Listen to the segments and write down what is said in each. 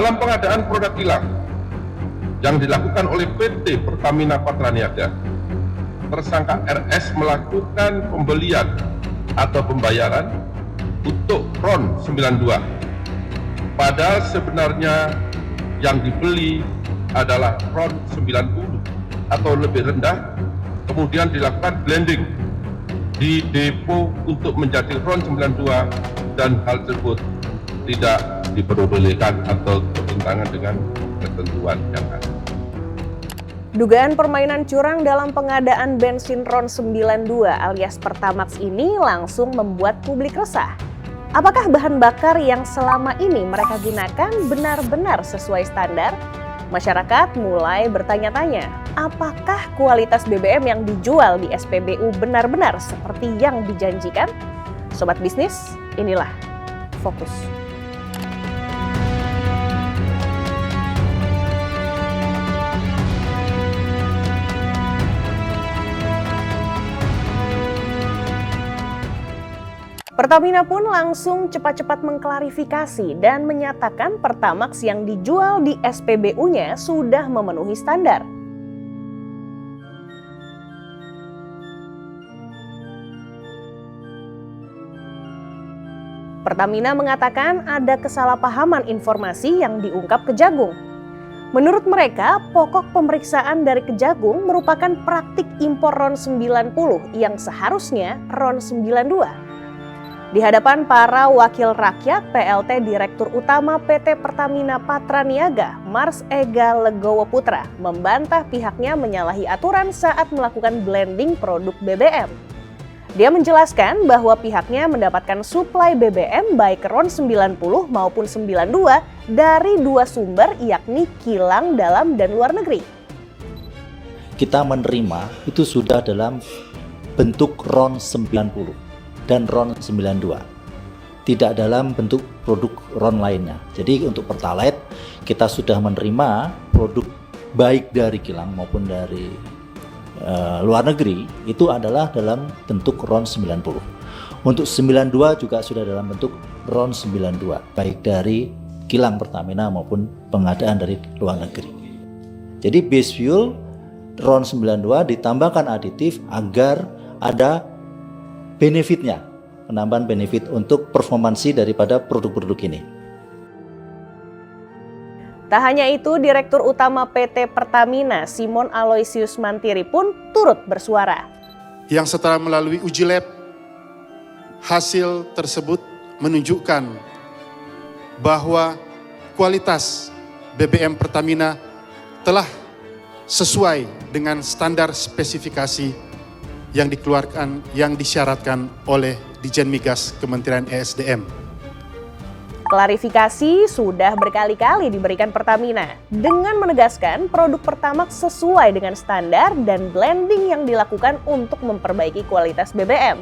Dalam pengadaan produk kilang yang dilakukan oleh PT Pertamina Patraniaga, tersangka RS melakukan pembelian atau pembayaran untuk RON 92. Padahal sebenarnya yang dibeli adalah RON 90 atau lebih rendah, kemudian dilakukan blending di depo untuk menjadi RON 92 dan hal tersebut tidak diperbolehkan atau bertentangan dengan ketentuan yang ada. Dugaan permainan curang dalam pengadaan bensin RON 92 alias Pertamax ini langsung membuat publik resah. Apakah bahan bakar yang selama ini mereka gunakan benar-benar sesuai standar? Masyarakat mulai bertanya-tanya, apakah kualitas BBM yang dijual di SPBU benar-benar seperti yang dijanjikan? Sobat bisnis, inilah Fokus. Pertamina pun langsung cepat-cepat mengklarifikasi dan menyatakan Pertamax yang dijual di SPBU-nya sudah memenuhi standar. Pertamina mengatakan ada kesalahpahaman informasi yang diungkap Kejagung. Menurut mereka, pokok pemeriksaan dari Kejagung merupakan praktik impor RON 90 yang seharusnya RON 92. Di hadapan para wakil rakyat, PLT Direktur Utama PT Pertamina Patraniaga, Mars Ega Legowo Putra, membantah pihaknya menyalahi aturan saat melakukan blending produk BBM. Dia menjelaskan bahwa pihaknya mendapatkan suplai BBM baik RON 90 maupun 92 dari dua sumber yakni kilang dalam dan luar negeri. Kita menerima itu sudah dalam bentuk RON 90 dan RON 92, tidak dalam bentuk produk RON lainnya. Jadi untuk Pertalite kita sudah menerima produk baik dari kilang maupun dari luar negeri itu adalah dalam bentuk RON 90. Untuk 92 juga sudah dalam bentuk RON 92 baik dari kilang Pertamina maupun pengadaan dari luar negeri. Jadi base fuel RON 92 ditambahkan aditif agar ada benefitnya, penambahan benefit untuk performansi daripada produk-produk ini. Tak hanya itu, Direktur Utama PT Pertamina, Simon Aloysius Mantiri pun turut bersuara. Yang setelah melalui uji lab, hasil tersebut menunjukkan bahwa kualitas BBM Pertamina telah sesuai dengan standar spesifikasi yang dikeluarkan, yang disyaratkan oleh Dijen Migas Kementerian ESDM. Klarifikasi sudah berkali-kali diberikan Pertamina dengan menegaskan produk Pertamax sesuai dengan standar dan blending yang dilakukan untuk memperbaiki kualitas BBM.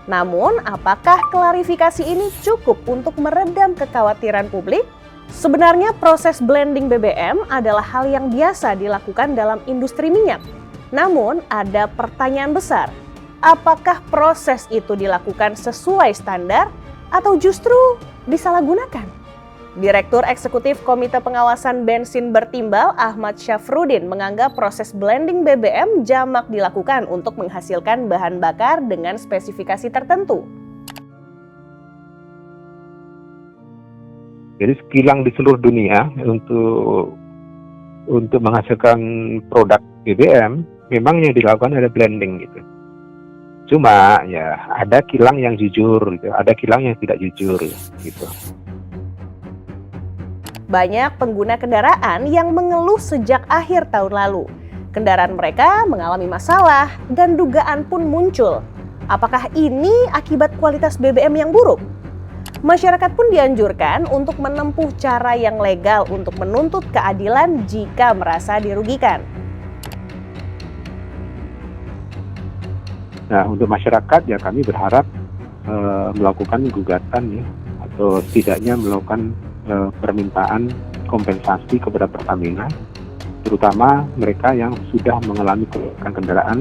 Namun, apakah klarifikasi ini cukup untuk meredam kekhawatiran publik? Sebenarnya proses blending BBM adalah hal yang biasa dilakukan dalam industri minyak. Namun, ada pertanyaan besar. Apakah proses itu dilakukan sesuai standar atau justru disalahgunakan? Direktur Eksekutif Komite Pengawasan Bensin Bertimbal Ahmad Syafruddin menganggap proses blending BBM jamak dilakukan untuk menghasilkan bahan bakar dengan spesifikasi tertentu. Jadi kilang di seluruh dunia untuk menghasilkan produk BBM memang yang dilakukan ada blending gitu. Cuma ya ada kilang yang jujur gitu, ada kilang yang tidak jujur gitu. Banyak pengguna kendaraan yang mengeluh sejak akhir tahun lalu. Kendaraan mereka mengalami masalah dan dugaan pun muncul. Apakah ini akibat kualitas BBM yang buruk? Masyarakat pun dianjurkan untuk menempuh cara yang legal untuk menuntut keadilan jika merasa dirugikan. Nah, untuk masyarakat ya kami berharap melakukan gugatan ya, atau setidaknya melakukan permintaan kompensasi kepada Pertamina, terutama mereka yang sudah mengalami kerusakan kendaraan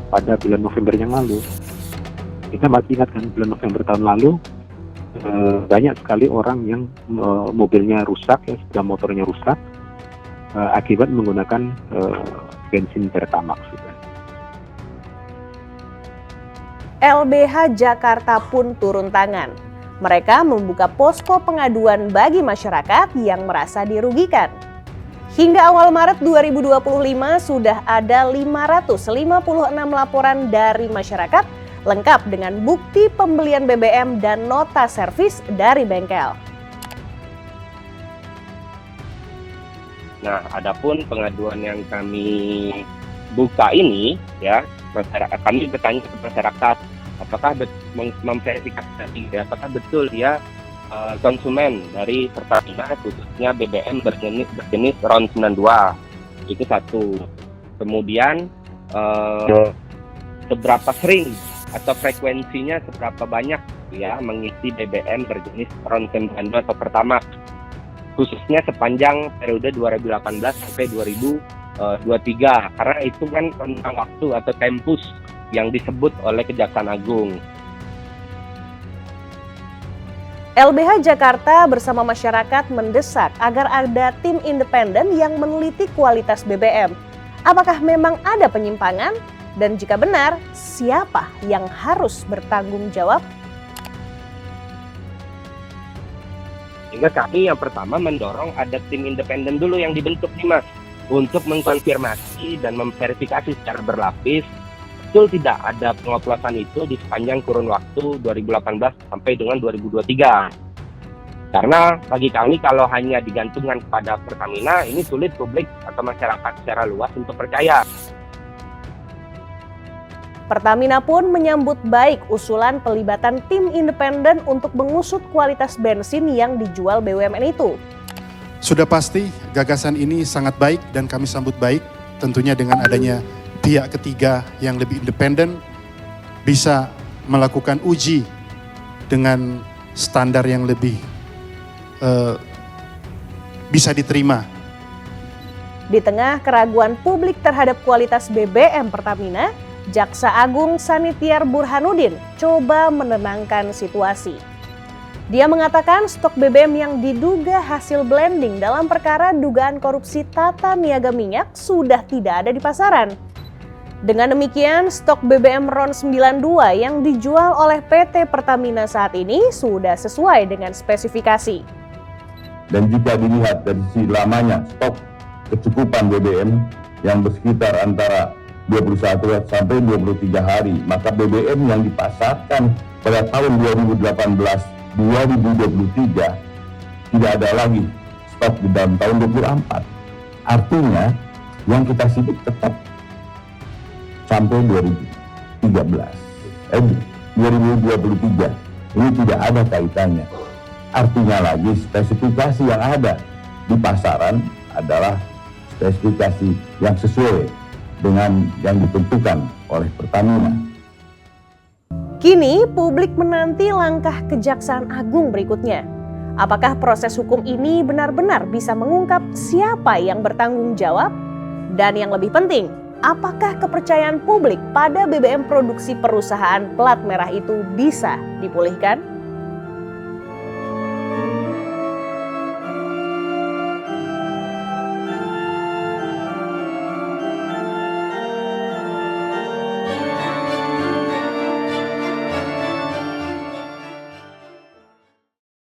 pada bulan November yang lalu. Kita masih ingat kan bulan November tahun lalu banyak sekali orang yang mobilnya rusak, ya, sepeda motornya rusak akibat menggunakan bensin Pertamax. Gitu. LBH Jakarta pun turun tangan. Mereka membuka posko pengaduan bagi masyarakat yang merasa dirugikan. Hingga awal Maret 2025 sudah ada 556 laporan dari masyarakat lengkap dengan bukti pembelian BBM dan nota servis dari bengkel. Nah, adapun pengaduan yang kami buka ini, ya, kami bertanya ke masyarakat, apakah memverifikasi, apakah betul dia konsumen dari Pertamina, khususnya BBM berjenis RON 92. Itu satu. Kemudian seberapa sering atau frekuensinya seberapa banyak ya mengisi BBM berjenis RON 92 atau Pertamax, khususnya sepanjang periode 2018 sampai 2023, karena itu kan tentang waktu atau tempus yang disebut oleh Kejaksaan Agung. LBH Jakarta bersama masyarakat mendesak agar ada tim independen yang meneliti kualitas BBM. Apakah memang ada penyimpangan? Dan jika benar, siapa yang harus bertanggung jawab? Sehingga kami yang pertama mendorong ada tim independen dulu yang dibentuk nih Mas, untuk mengkonfirmasi dan memverifikasi secara berlapis betul tidak ada pengoplosan itu di sepanjang kurun waktu 2018 sampai dengan 2023. Karena bagi kami kalau hanya digantungkan kepada Pertamina, ini sulit publik atau masyarakat secara luas untuk percaya. Pertamina pun menyambut baik usulan pelibatan tim independen untuk mengusut kualitas bensin yang dijual BUMN itu. Sudah pasti gagasan ini sangat baik dan kami sambut baik, tentunya dengan adanya pihak ketiga yang lebih independen bisa melakukan uji dengan standar yang lebih bisa diterima. Di tengah keraguan publik terhadap kualitas BBM Pertamina, Jaksa Agung Sanitiar Burhanuddin coba menenangkan situasi. Dia mengatakan stok BBM yang diduga hasil blending dalam perkara dugaan korupsi tata niaga minyak sudah tidak ada di pasaran. Dengan demikian, stok BBM RON 92 yang dijual oleh PT Pertamina saat ini sudah sesuai dengan spesifikasi. Dan jika dilihat dari sisi lamanya stok kecukupan BBM yang bersekitar antara 21 sampai 23 hari, maka BBM yang dipasarkan pada tahun 2018-2023 tidak ada lagi stok di dalam tahun 2024. Artinya yang kita sidik tetap sampai 2023. Ini tidak ada kaitannya. Artinya lagi spesifikasi yang ada di pasaran adalah spesifikasi yang sesuai dengan yang ditentukan oleh Pertamina. Kini publik menanti langkah Kejaksaan Agung berikutnya. Apakah proses hukum ini benar-benar bisa mengungkap siapa yang bertanggung jawab? Dan yang lebih penting, apakah kepercayaan publik pada BBM produksi perusahaan plat merah itu bisa dipulihkan?